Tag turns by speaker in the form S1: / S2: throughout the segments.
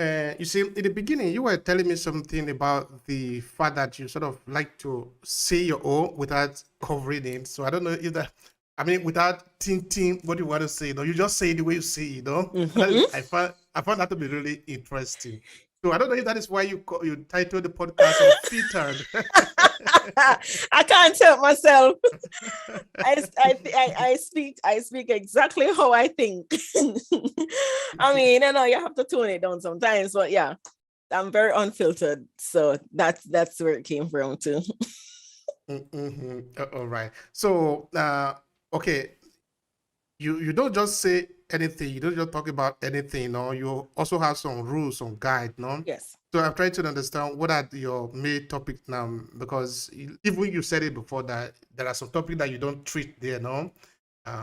S1: You see, in the beginning, you were telling me something about the fact that you sort of like to say your own without covering it. So I don't know if that, I mean, without thinking what you want to say, you just say it the way you say it, And that is,
S2: Mhm.
S1: I found that to be really interesting. So I don't know if that is why you titled the podcast Unfiltered.
S2: I can't help myself. I speak exactly how I think. I mean, you have to tone it down sometimes, but yeah, I'm very unfiltered, so that's where it came from too.
S1: All right. So, okay, you don't just say anything. You don't just talk about anything. No, you also have some rules, some guide. No.
S2: Yes.
S1: So I'm trying to understand what are your main topics now, because even you said it before that there are some topics that you don't treat there. No.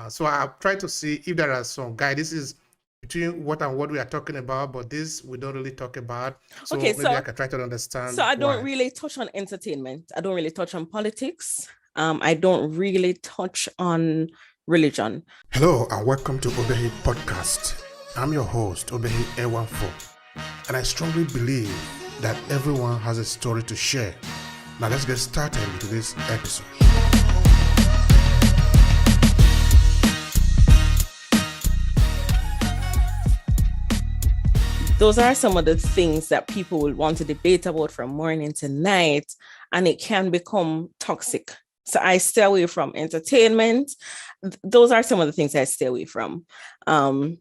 S1: So I've tried to see if there are some guide. This is between what and what we are talking about, but this we don't really talk about.
S2: Okay,
S1: So maybe I
S2: so
S1: can try to
S2: so
S1: understand
S2: I don't
S1: why.
S2: really touch on entertainment. I don't really touch on politics. I don't really touch on religion.
S1: Hello and welcome to Obehi Podcast. I'm your host, Obehi Ewanfo, and I strongly believe that everyone has a story to share. Now let's get started with this episode.
S2: Those are some of the things that people will want to debate about from morning to night, and it can become toxic. So I stay away from entertainment. Those are some of the things I stay away from. Um,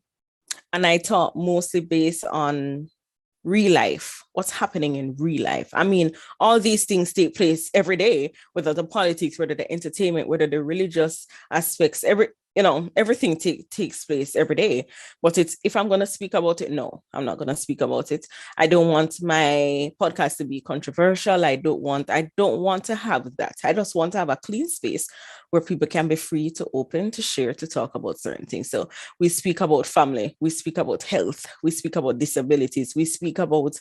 S2: and I talk mostly based on real life, what's happening in real life. I mean, all these things take place every day, whether the politics, whether the entertainment, whether the religious aspects, everything takes place every day. But it's if I'm gonna speak about it, no, I'm not gonna speak about it. I don't want my podcast to be controversial. I don't want to have that. I just want to have a clean space where people can be free to open, to share, to talk about certain things. So we speak about family, we speak about health, we speak about disabilities, we speak about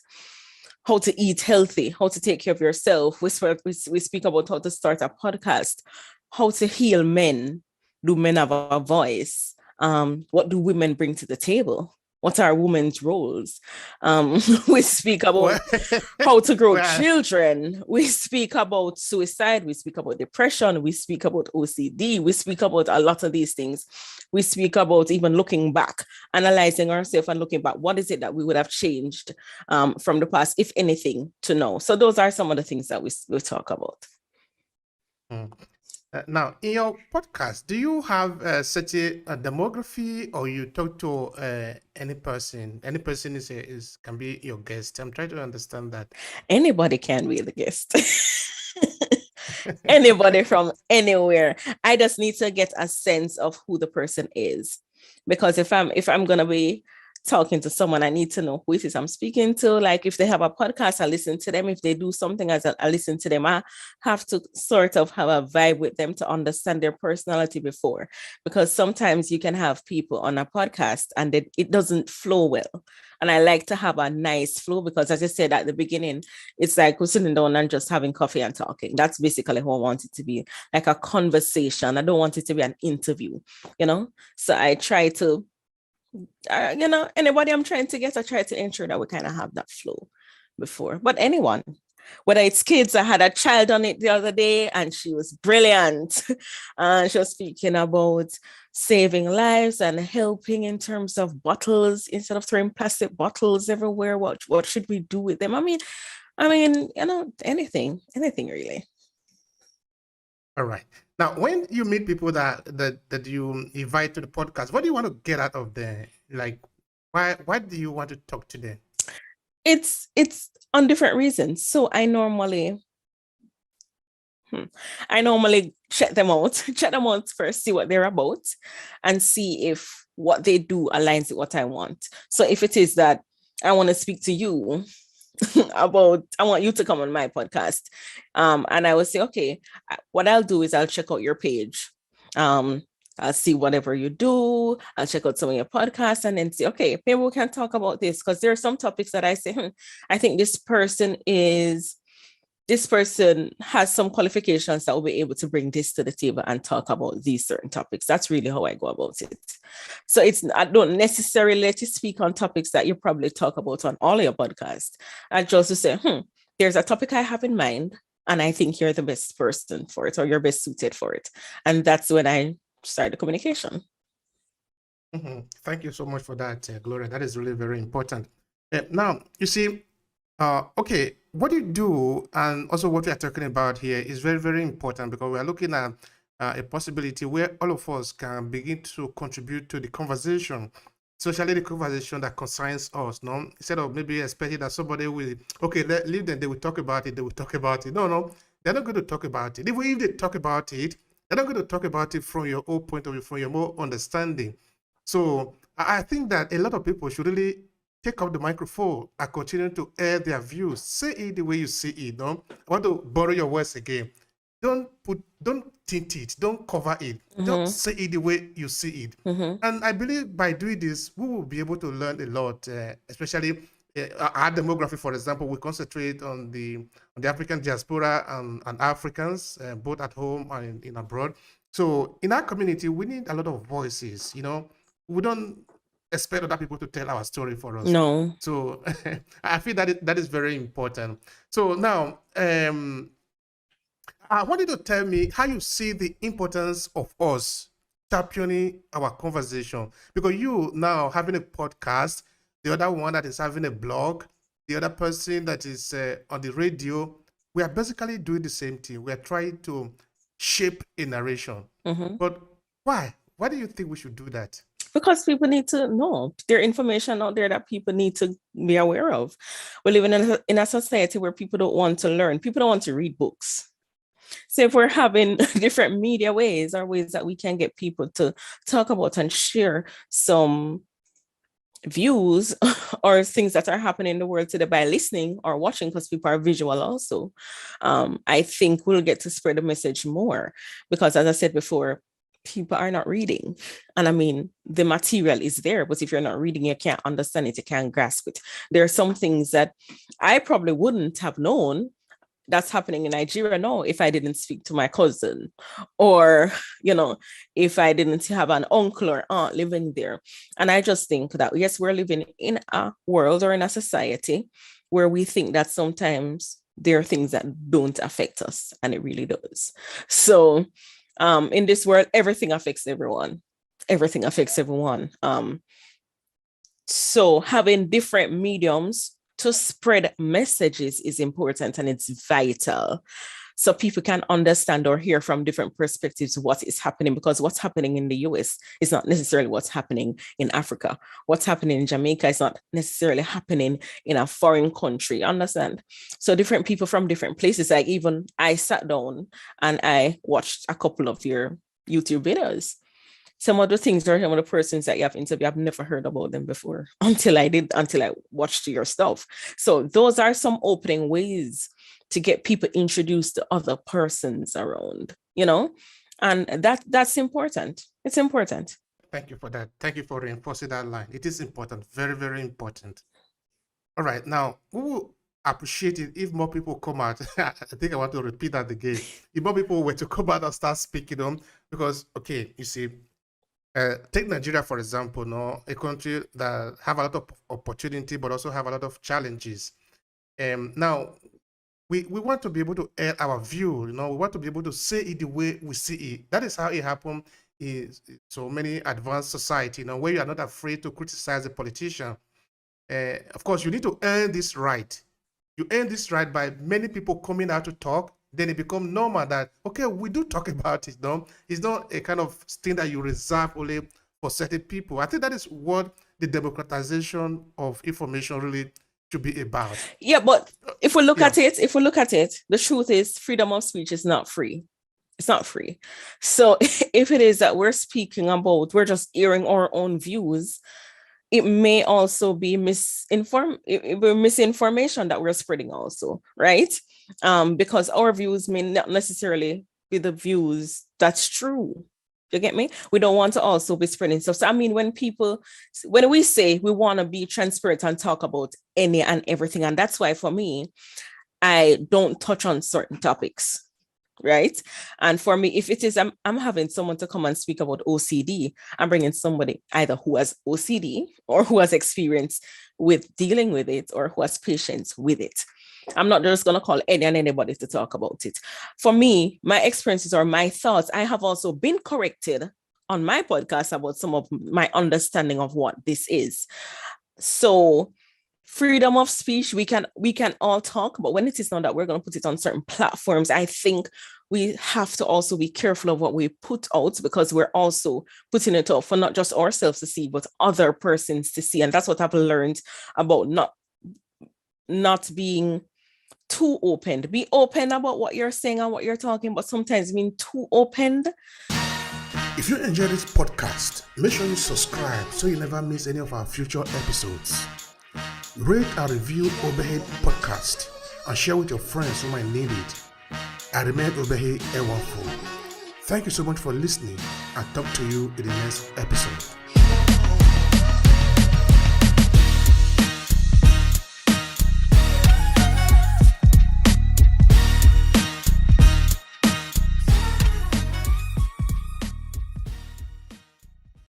S2: how to eat healthy, how to take care of yourself. We speak about how to start a podcast, how to heal men. Do men have a voice? What do women bring to the table? What are women's roles? We speak about
S1: Well,
S2: how to grow
S1: well,
S2: children. We speak about suicide. We speak about depression. We speak about OCD. We speak about a lot of these things. We speak about even looking back, analyzing ourselves and looking back. What is it that we would have changed from the past, if anything, to know? So those are some of the things that we talk about.
S1: mm. Now, in your podcast, do you have such a demography, or you talk to any person? Any person is can be your guest. I'm trying to understand that.
S2: Anybody can be the guest. Anybody from anywhere. I just need to get a sense of who the person is, because if I'm gonna be talking to someone, I need to know who it is I'm speaking to. Like if they have a podcast, I listen to them. If they do something, I listen to them. I have to sort of have a vibe with them to understand their personality before, because sometimes you can have people on a podcast and it doesn't flow well. And I like to have a nice flow because, as I said at the beginning, it's like we're sitting down and just having coffee and talking. That's basically how I want it to be, like a conversation. I don't want it to be an interview, you know? So I try to, anybody I'm trying to get, I try to ensure that we kind of have that flow before. But anyone, whether it's kids, I had a child on it the other day and she was brilliant. And she was speaking about saving lives and helping in terms of bottles instead of throwing plastic bottles everywhere. What should we do with them? I mean, anything really.
S1: All right. Now, when you meet people that you invite to the podcast, what do you want to get out of there? Like, why do you want to talk to them?
S2: It's on different reasons. So hmm, I normally check them out first, see what they're about, and see if what they do aligns with what I want. So if it is that I want to speak to you I want you to come on my podcast. And I will say, okay, what I'll do is I'll check out your page. Um, I'll see whatever you do. I'll check out some of your podcasts and then say, okay, maybe we can talk about this, because there are some topics that I say, I think this person is this person has some qualifications that will be able to bring this to the table and talk about these certain topics. That's really how I go about it. So I don't necessarily let you speak on topics that you probably talk about on all your podcasts. I just say, there's a topic I have in mind, and I think you're the best person for it, or you're best suited for it. And that's when I start the communication.
S1: Thank you so much for that, Gloria. That is really very important. Now, you see, okay, what you do and also what we are talking about here is very, very important, because we are looking at a possibility where all of us can begin to contribute to the conversation, especially the conversation that concerns us. No, instead of maybe expecting that somebody will, okay, leave them, they will talk about it, they will talk about it. No, they're not going to talk about it. Even if they talk about it, they're not going to talk about it from your own point of view, from your more understanding. So I think that a lot of people should really take up the microphone and continue to air their views. Say it the way you see it. No, I want to borrow your words again. Don't tint it, don't cover it. Just say it the way you see it. And I believe by doing this, we will be able to learn a lot, especially our demography, for example. We concentrate on the African diaspora and Africans, both at home and in abroad. So in our community, we need a lot of voices. We don't expect other people to tell our story for us.
S2: No.
S1: So I feel that is very important. So now, I want you to tell me how you see the importance of us championing our conversation. Because you now having a podcast, the other one that is having a blog, the other person that is on the radio, we are basically doing the same thing. We are trying to shape a narration. But why? Why do you think we should do that?
S2: Because people need to know. There are information out there that people need to be aware of. We live in a society where people don't want to learn. People don't want to read books. So if we're having different media ways or ways that we can get people to talk about and share some views or things that are happening in the world today by listening or watching, because people are visual also, I think we'll get to spread the message more. Because as I said before, people are not reading. And I mean, the material is there, but if you're not reading, you can't understand it, you can't grasp it. There are some things that I probably wouldn't have known that's happening in Nigeria now if I didn't speak to my cousin, or, if I didn't have an uncle or aunt living there. And I just think that, yes, we're living in a world or in a society where we think that sometimes there are things that don't affect us, and it really does. So in this world, everything affects everyone. Everything affects everyone. So having different mediums to spread messages is important, and it's vital, so people can understand or hear from different perspectives what is happening, because what's happening in the US is not necessarily what's happening in Africa. What's happening in Jamaica is not necessarily happening in a foreign country, understand? So different people from different places, like even I sat down and I watched a couple of your YouTube videos. Some of the things or some of the persons that you have interviewed, I've never heard about them before until I watched your stuff. So those are some opening ways to get people introduced to other persons around, and that's important. It's important.
S1: Thank you for that. Thank you for reinforcing that line. It is important, very, very important. All right, now we will appreciate it if more people come out. I think I want to repeat that again. If more people were to come out and start speaking on, because, okay, you see, take Nigeria, for example, a country that have a lot of opportunity, but also have a lot of challenges. Now, we want to be able to air our view, we want to be able to say it the way we see it. That is how it happened in so many advanced society, where you are not afraid to criticize a politician. Of course, you need to earn this right. You earn this right by many people coming out to talk. Then it becomes normal that, okay, we do talk about it. No, it's not a kind of thing that you reserve only for certain people. I think that is what the democratization of information really should be about.
S2: Yeah, but if we look at it, the truth is freedom of speech is not free. It's not free. So if it is that we're speaking about, we're just airing our own views, it may also be misinformation that we're spreading also, right? Because our views may not necessarily be the views that's true. You get me? We don't want to also be spreading stuff. So I mean, when we say we want to be transparent and talk about any and everything, and that's why for me, I don't touch on certain topics. Right. And for me, if it is, I'm having someone to come and speak about OCD, I'm bringing somebody either who has OCD or who has experience with dealing with it or who has patience with it. I'm not just going to call anybody to talk about it. For me, my experiences or my thoughts, I have also been corrected on my podcast about some of my understanding of what this is. So freedom of speech, we can all talk, but when it is not that we're going to put it on certain platforms, I think we have to also be careful of what we put out, because we're also putting it out for not just ourselves to see, but other persons to see. And that's what I've learned about not being too open. Be open about what you're saying and what you're talking, but sometimes being too open.
S1: If you enjoy this podcast, make sure you subscribe so you never miss any of our future episodes. Rate and review Obehi Podcast and share with your friends who might need it. I remain Obehi Ewafo. Thank you so much for listening, and talk to you in the next episode.